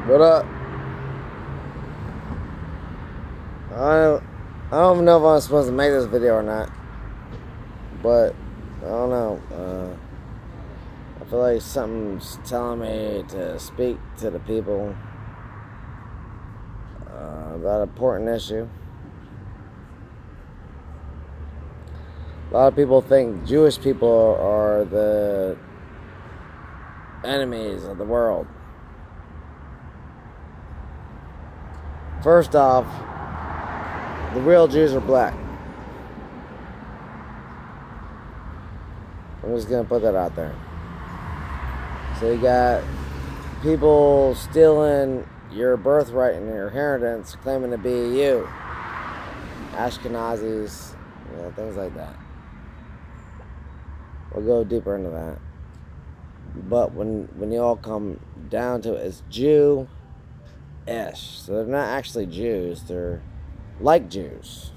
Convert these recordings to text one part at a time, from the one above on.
What up? I I don't even know if I'm supposed to make this video or not, but I don't know. I feel like something's telling me to speak to the people about an important issue. A lot of people think Jewish people are the enemies of the world. First off, the real Jews are black. I'm just gonna put that out there. So you got people stealing your birthright and your inheritance, claiming to be you. Ashkenazis, things like that. We'll go deeper into that. But when you all come down to it, it's Jew-ish. So they're not actually Jews, they're like Jews.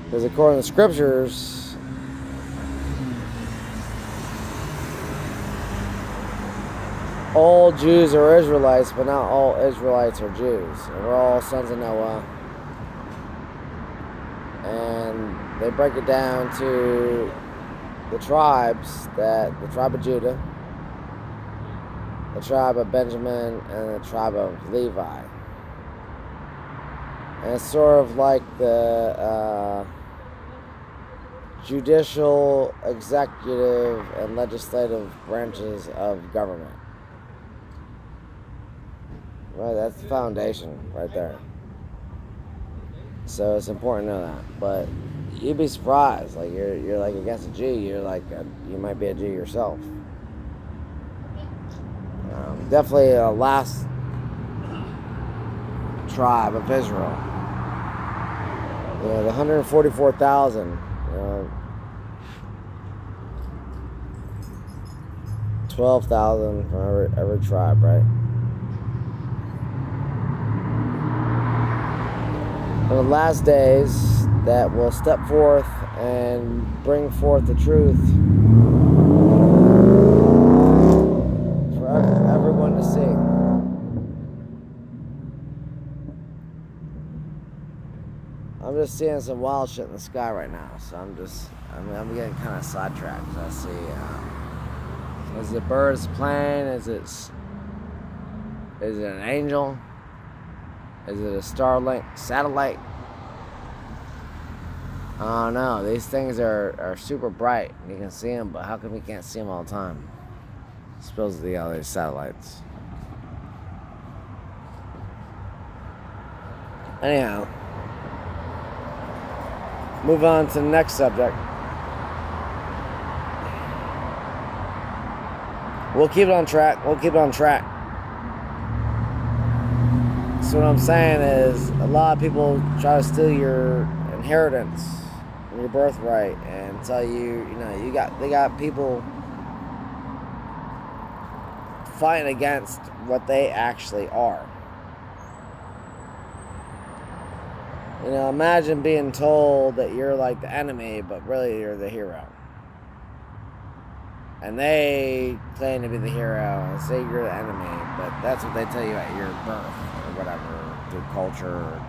Because according to the scriptures, all Jews are Israelites, but not all Israelites are Jews. And we're all sons of Noah. And they break it down to the tribes, that the tribe of Judah, the tribe of Benjamin, and the tribe of Levi. And it's sort of like the judicial, executive, and legislative branches of government. Right, that's the foundation right there. So it's important to know that. But you'd be surprised. Like you're like against a Jew. You're like you might be a Jew yourself. Definitely a last tribe of Israel. The 144,000. 12,000 from every tribe, right? In the last days, that will step forth and bring forth the truth for everyone to see. I'm just seeing some wild shit in the sky right now, so I'm getting kind of sidetracked. I see, is it birds playing? Is it an angel? Is it a Starlink satellite? I don't know. These things are super bright. You can see them, but how come we can't see them all the time? Supposedly all these satellites. Anyhow, move on to the next subject. We'll keep it on track. So what I'm saying is, a lot of people try to steal your inheritance and your birthright and tell you, they got people fighting against what they actually are. Imagine being told that you're like the enemy, but really you're the hero. And they claim to be the hero and say you're the enemy, but that's what they tell you at your birth or whatever, through culture or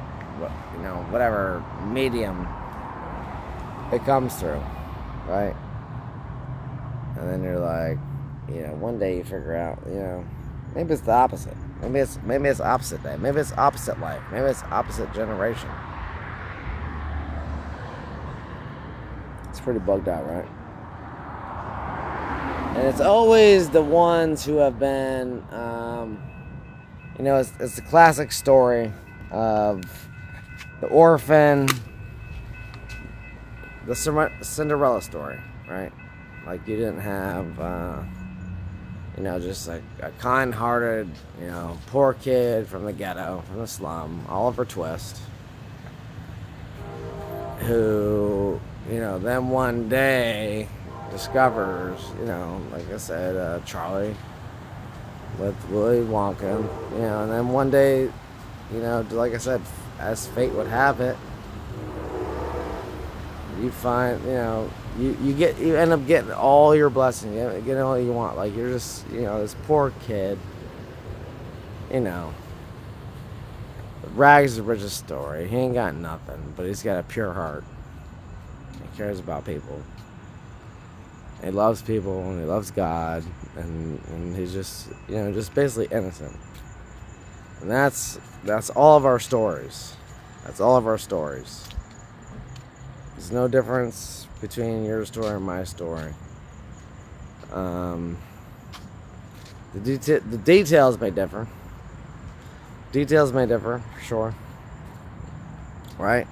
whatever medium it comes through, right? And then you're like, one day you figure out, maybe it's the opposite. Maybe it's opposite day. Maybe it's opposite life. Maybe it's opposite generation. It's pretty bugged out, right? And it's always the ones who have been, it's the classic story of the orphan, the Cinderella story, right? Like you didn't have, just a kind-hearted, poor kid from the ghetto, from the slum, Oliver Twist, who, then one day discovers, like I said, Charlie with Willy Wonka, and then one day, like I said, as fate would have it, you find, you end up getting all your blessings, you get all you want. Like, you're just, this poor kid, rags to riches story. He ain't got nothing, but he's got a pure heart. He cares about people. He loves people, and he loves God, and he's just, just basically innocent. And that's all of our stories. That's all of our stories. There's no difference between your story and my story. The details may differ. Details may differ, for sure. Right?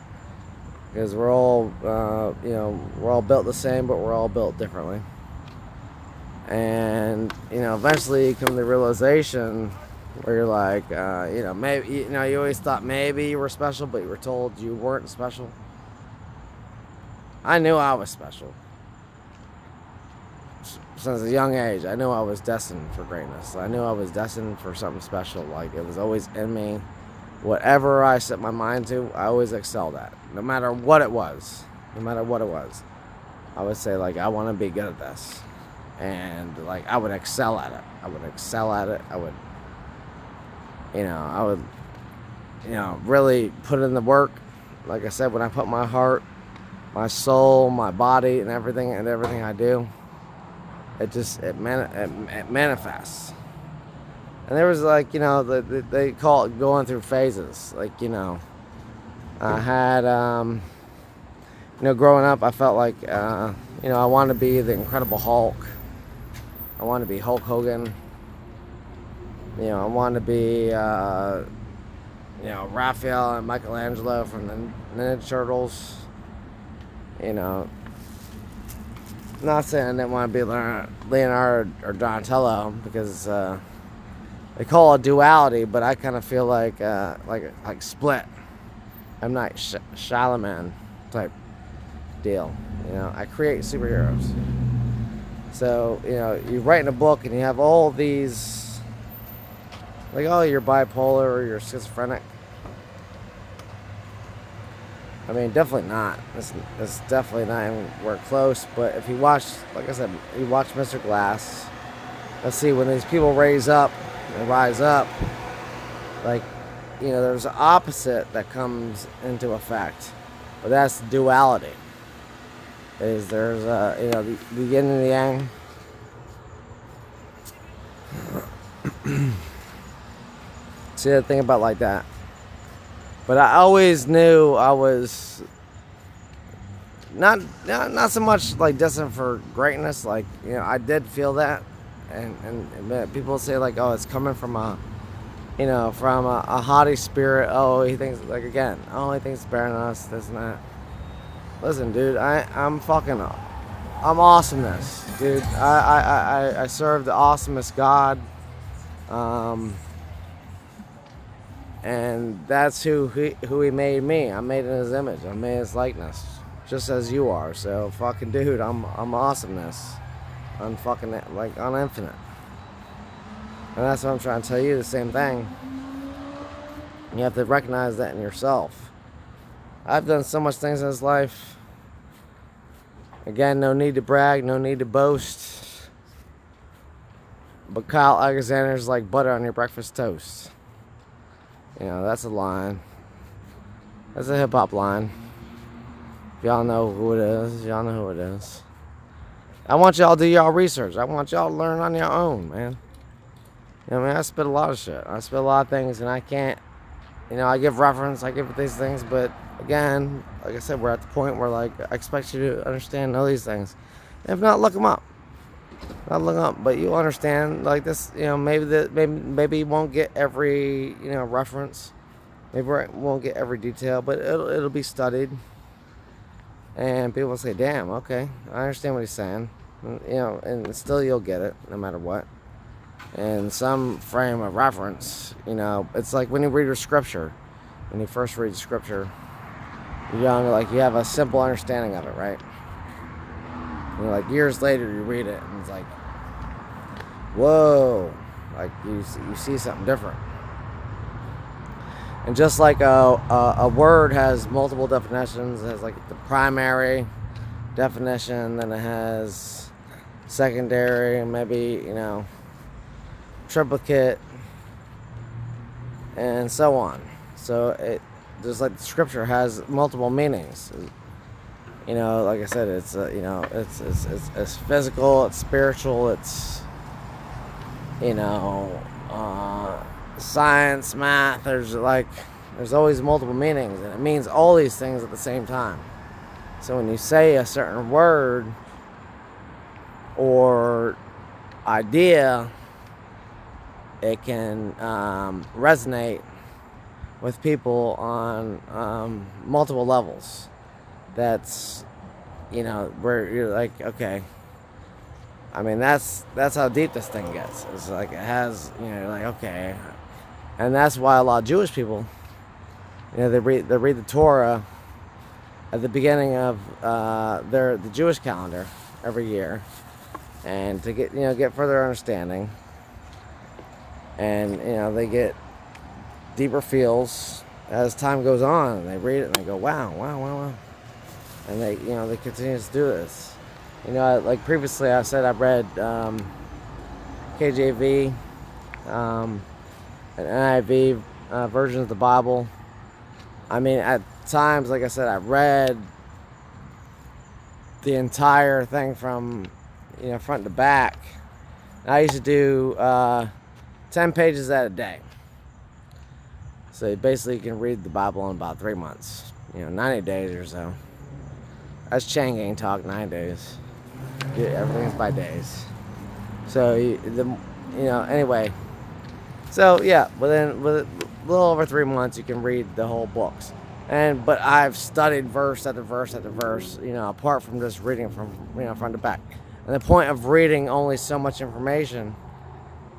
Because we're all, we're all built the same, but we're all built differently. And, eventually you come to the realization where you're like, maybe, you always thought maybe you were special, but you were told you weren't special. I knew I was special. Since a young age, I knew I was destined for greatness. I knew I was destined for something special. Like, it was always in me. Whatever I set my mind to, I always excelled at. No matter what it was. No matter what it was. I would say, like, I want to be good at this. And, like, I would excel at it. I would, really put in the work. Like I said, when I put my heart, my soul, my body, and everything I do, it manifests. And there was, like, they call it going through phases. Like, I had, growing up, I felt like, I wanted to be the Incredible Hulk. I wanted to be Hulk Hogan. I wanted to be, Raphael and Michelangelo from the Ninja Turtles. Not saying I didn't want to be Leonardo or Donatello, because they call it duality, but I kind of feel like Split. I'm not Shyamalan type deal. I create superheroes. So, you're writing a book and you have all these, like, oh, you're bipolar or you're schizophrenic. I mean, definitely not. It's definitely not anywhere close. But if you watch, like I said, you watch Mr. Glass. Let's see, when these people rise up, like, there's an opposite that comes into effect. But that's duality. There's the yin and the yang. See, the thing about like that. But I always knew I was not so much like destined for greatness. Like, I did feel that, and people say, like, oh, it's coming from a haughty spirit. Oh, he thinks, like, again, oh, he thinks it's better than us. This and that. Listen, dude, I'm awesomeness, dude. I serve the awesomest God. And that's who he made me. I'm made in his image. I'm made in his likeness. Just as you are. So, fucking dude, I'm awesomeness. I'm fucking, like, on infinite. And that's what I'm trying to tell you, the same thing. You have to recognize that in yourself. I've done so much things in this life. Again, no need to brag, no need to boast. But Kyle Alexander's like butter on your breakfast toast. That's a line. That's a hip-hop line. If y'all know who it is, y'all know who it is. I want y'all to do y'all research. I want y'all to learn on your own, man. I spit a lot of shit. I spit a lot of things, and I can't, I give reference, I give these things, but again, like I said, we're at the point where, like, I expect you to understand, know these things. If not, look them up. Not look up, but you'll understand, like, this, maybe you won't get every, reference. Maybe you won't get every detail, but it'll be studied. And people will say, damn, okay, I understand what he's saying. And still you'll get it, no matter what. And some frame of reference, it's like when you read your scripture. When you first read scripture, you're young, like, you have a simple understanding of it, right? And, like, years later, you read it, and it's like, whoa, like, you see something different. And just like a word has multiple definitions, it has, like, the primary, definition, then it has secondary, maybe, triplicate, and so on. So there's like the scripture has multiple meanings. Like I said, it's it's physical, it's spiritual, it's science, math. There's always multiple meanings, and it means all these things at the same time. So when you say a certain word or idea, it can resonate with people on multiple levels. That's where you're like, okay, I mean, that's how deep this thing gets. It's like it has, you're like, okay, and that's why a lot of Jewish people, they read the Torah at the beginning of the Jewish calendar every year, and to get further understanding, and they get deeper feels as time goes on, and they read it and they go, wow, and they continue to do this. Like previously I said, I've read KJV, and NIV versions of the Bible. I mean, at times, like I said, I've read the entire thing from front to back. And I used to do 10 pages at a day. So basically you can read the Bible in about 3 months, 90 days or so. That's Chang Gang talk, 9 days. Yeah, everything's by days. So anyway. So yeah, with a little over 3 months, you can read the whole books. But I've studied verse after verse after verse, apart from just reading from front to back. And the point of reading only so much information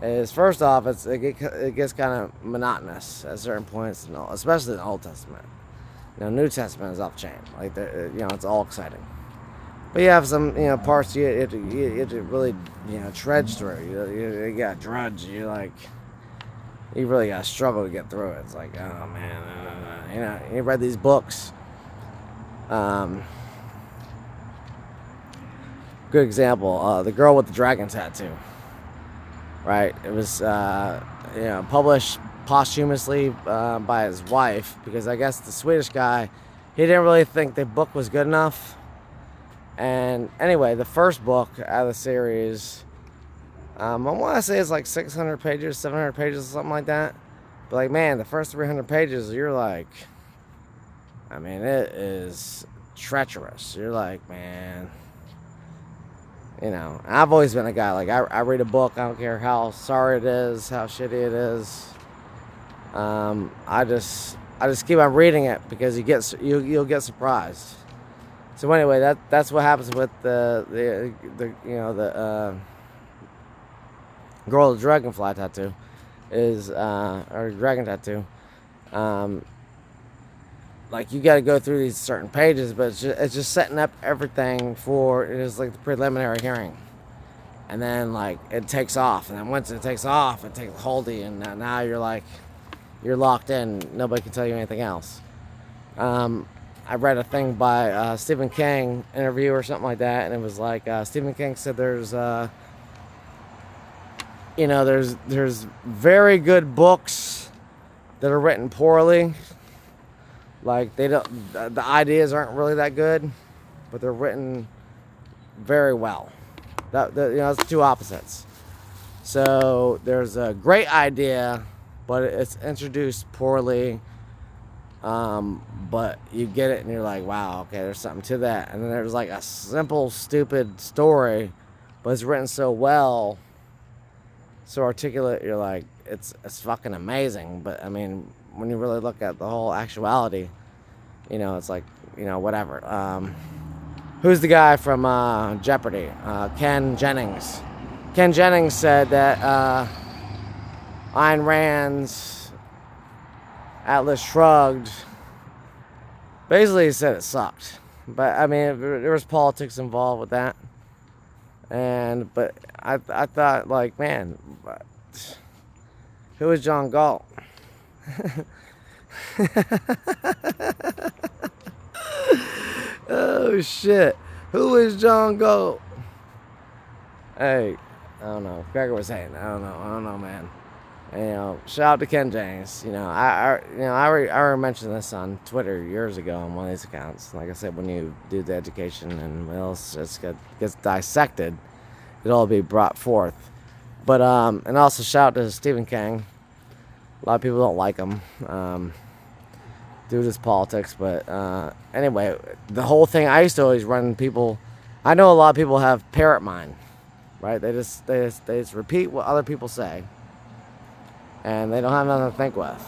is, first off, it gets kind of monotonous at certain points, especially in the Old Testament. New Testament is off chain. Like it's all exciting. But you have some parts you have to really trudge through. You got drudge. You really got to struggle to get through it. It's like, oh man, you read these books. Good example, The Girl with the Dragon Tattoo. Right, it was published posthumously by his wife, because I guess the Swedish guy, he didn't really think the book was good enough. And anyway, the first book out of the series, I want to say it's like 600 pages, 700 pages, something like that. But like, man, the first 300 pages, you're like, I mean, it is treacherous. You're like, man. I've always been a guy, like, I read a book, I don't care how sorry it is, how shitty it is. I just keep on reading it, because you'll get surprised. So anyway, that's what happens with the girl with the dragonfly tattoo or dragon tattoo. Like, you got to go through these certain pages, but it's just setting up everything for, it is like the preliminary hearing. And then, like, it takes off. And then once it takes off, it takes hold of you. And now you're like, you're locked in. Nobody can tell you anything else. I read a thing by Stephen King, interview or something like that. And it was like, Stephen King said there's very good books that are written poorly. Like, the ideas aren't really that good, but they're written very well. It's two opposites. So there's a great idea, but it's introduced poorly. But you get it and you're like, wow, okay, there's something to that. And then there's like a simple, stupid story, but it's written so well, so articulate, you're like, it's fucking amazing. But I mean, when you really look at the whole actuality, it's like, whatever. Who's the guy from Jeopardy? Ken Jennings. Ken Jennings said that Ayn Rand's Atlas Shrugged, basically he said it sucked. But I mean, there was politics involved with that. But I thought, like, man, who is John Galt? Oh shit. Who is John Goat? Hey, I don't know. Gregor was saying, I don't know, man. And, shout out to Ken James. I already mentioned this on Twitter years ago on one of these accounts. Like I said, when you do the education and what else just gets dissected, it'll all be brought forth. But and also shout out to Stephen King. A lot of people don't like him due to his politics. But anyway, the whole thing. I used to always run people. I know a lot of people have parrot mind, right? They just repeat what other people say, and they don't have nothing to think with.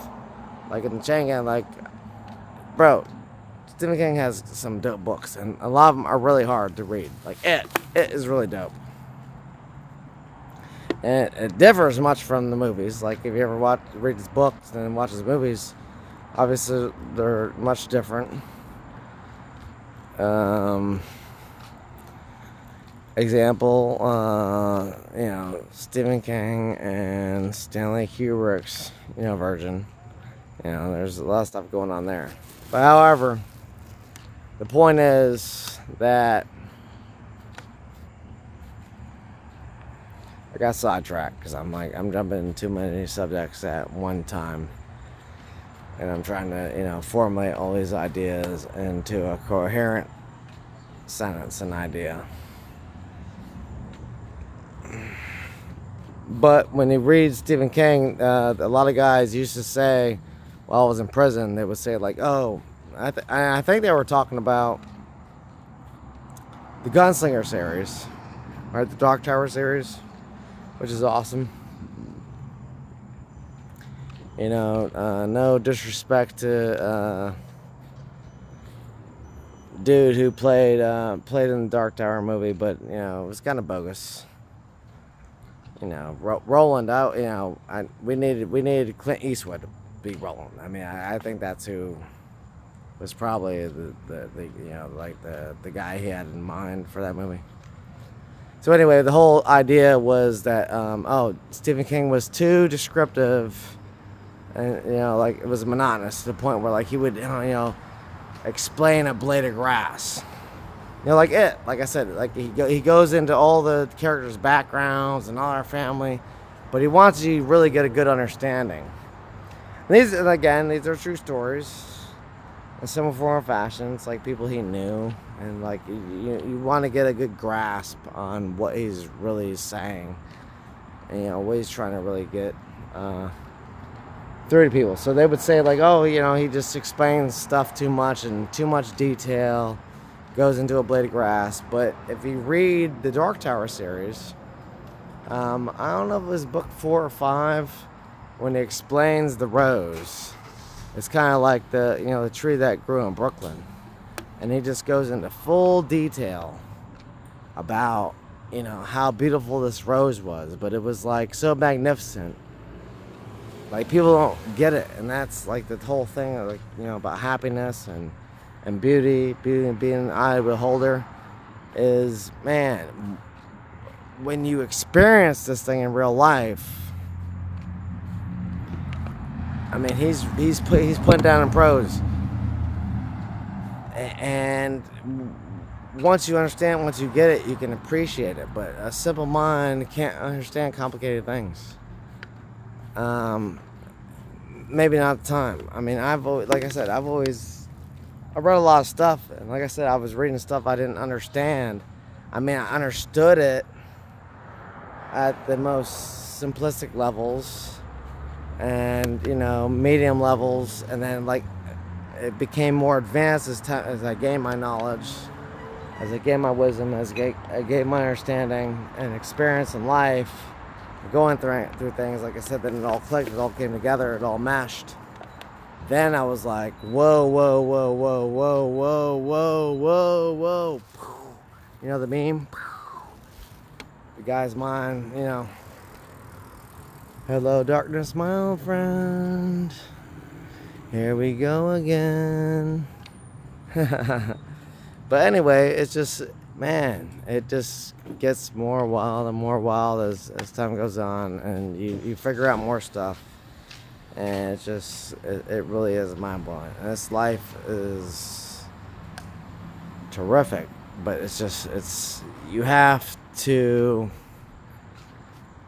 Like in Chengan, like, bro, Stephen King has some dope books, and a lot of them are really hard to read. Like it is really dope. And it differs much from the movies. Like if you ever read his books and then watch his movies, obviously they're much different. Example, Stephen King and Stanley Kubrick's, version. There's a lot of stuff going on there. But however, the point is that I got sidetracked because I'm jumping into too many subjects at one time, and I'm trying to formulate all these ideas into a coherent sentence and idea. But when you read Stephen King, a lot of guys used to say, while I was in prison, they would say like, "Oh, I think they were talking about the Gunslinger series, right? The Dark Tower series." Which is awesome. No disrespect to dude who played in the Dark Tower movie, but it was kind of bogus. Roland out. We needed Clint Eastwood to be Roland. I mean, I think that's who was probably the guy he had in mind for that movie. So anyway, the whole idea was that Stephen King was too descriptive, and it was monotonous to the point where he would explain a blade of grass, like I said, he goes into all the characters' backgrounds and all our family, but he wants you to really get a good understanding. And these are true stories. In some form or fashion, it's like people he knew, and you want to get a good grasp on what he's really saying, and what he's trying to really get through to people. So they would say he just explains stuff too much and too much detail, goes into a blade of grass. But if you read the Dark Tower series, I don't know if it was book 4 or 5 when he explains the rose. It's kind of like the tree that grew in Brooklyn, and he just goes into full detail about how beautiful this rose was, but it was so magnificent. People don't get it, and that's the whole thing about happiness and beauty and being an eye beholder is, man, when you experience this thing in real life. I mean, he's putting down in prose, and once you get it, you can appreciate it. But a simple mind can't understand complicated things. Maybe not at the time. I mean, I read a lot of stuff, and like I said, I was reading stuff I didn't understand. I mean, I understood it at the most simplistic levels. And medium levels, and then it became more advanced as I gained my knowledge, as I gained my wisdom, as I gained my understanding and experience in life, going through things. Like I said, then it all clicked, it all came together, it all meshed. Then I was like, whoa, whoa, whoa, whoa, whoa, whoa, whoa, whoa, whoa. The meme? The guy's mind, Hello, darkness, my old friend. Here we go again. But anyway, it's just, man, it just gets more wild and more wild as time goes on, and you figure out more stuff, and it really is mind blowing. And this life is terrific, But you have to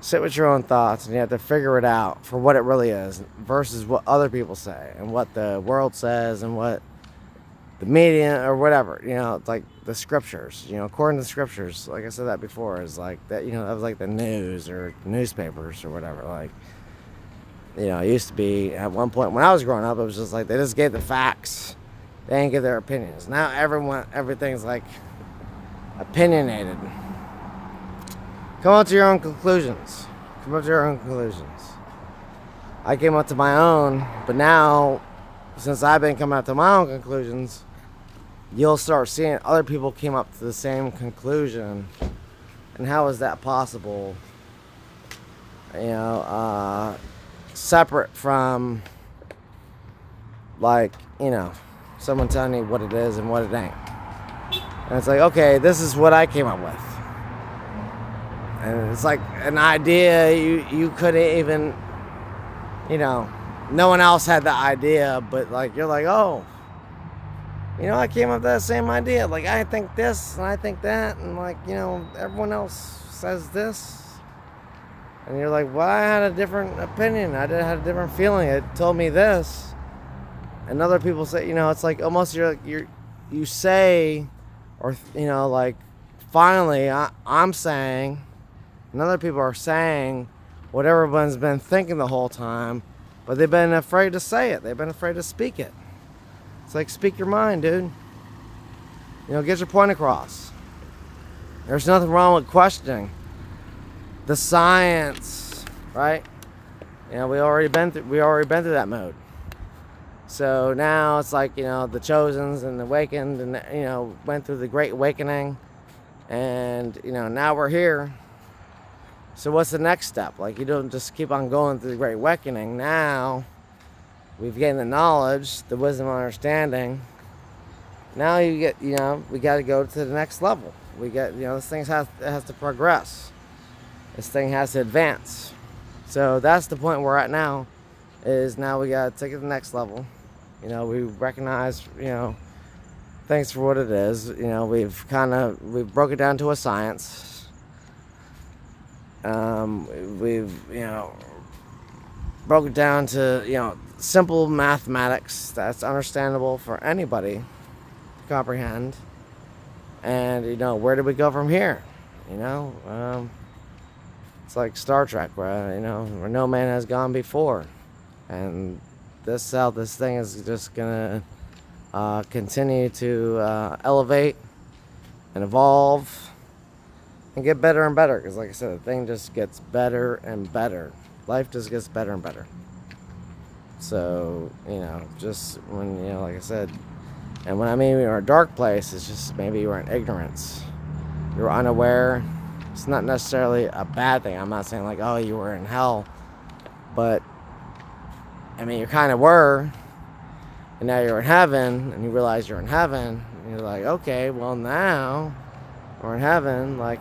sit with your own thoughts, and you have to figure it out for what it really is versus what other people say and what the world says and what the media or whatever. It's like the scriptures, according to the scriptures, like I said that before, is like that, that was like the news or newspapers or whatever. Like, it used to be at one point when I was growing up, it was just like they just gave the facts. They didn't give their opinions. Now everything's like opinionated. Come up to your own conclusions. I came up to my own, but now, since I've been coming up to my own conclusions, you'll start seeing other people came up to the same conclusion. And how is that possible? Separate from, like, someone telling you what it is and what it ain't. And it's like, okay, this is what I came up with. And it's like an idea you couldn't even, no one else had the idea, but like, you're like, oh, I came up with that same idea. Like, I think this and I think that, and like, everyone else says this. And you're like, well, I had a different opinion. I had a different feeling. It told me this. And other people say, it's like almost you say, or, like, finally I'm saying, and other people are saying what everyone's been thinking the whole time, but they've been afraid to say it. They've been afraid to speak it. It's like, speak your mind, dude. Get your point across. There's nothing wrong with questioning the science, right? We already been through that mode. So now it's like, the Chosens and the Awakened, and went through the Great Awakening, and now we're here. So what's the next step? Like, you don't just keep on going through the Great Awakening. Now we've gained the knowledge, the wisdom, and understanding. Now you get, we got to go to the next level. We get, this thing has to progress. This thing has to advance. So that's the point we're at now. Is now we got to take it to the next level. We recognize, things for what it is. We've broke it down to a science. We've broke it down to, simple mathematics that's understandable for anybody to comprehend. And, where do we go from here? It's like Star Trek, where no man has gone before. And this thing is just going to continue to elevate and evolve and get better and better. Because like I said, the thing just gets better and better. Life just gets better and better. So, just when, like I said, and when I mean you're in a dark place, it's just maybe you're in ignorance. You're unaware. It's not necessarily a bad thing. I'm not saying like, oh, you were in hell. But, I mean, you kind of were. And now you're in heaven, and you realize you're in heaven. And you're like, okay, well now we're in heaven. Like,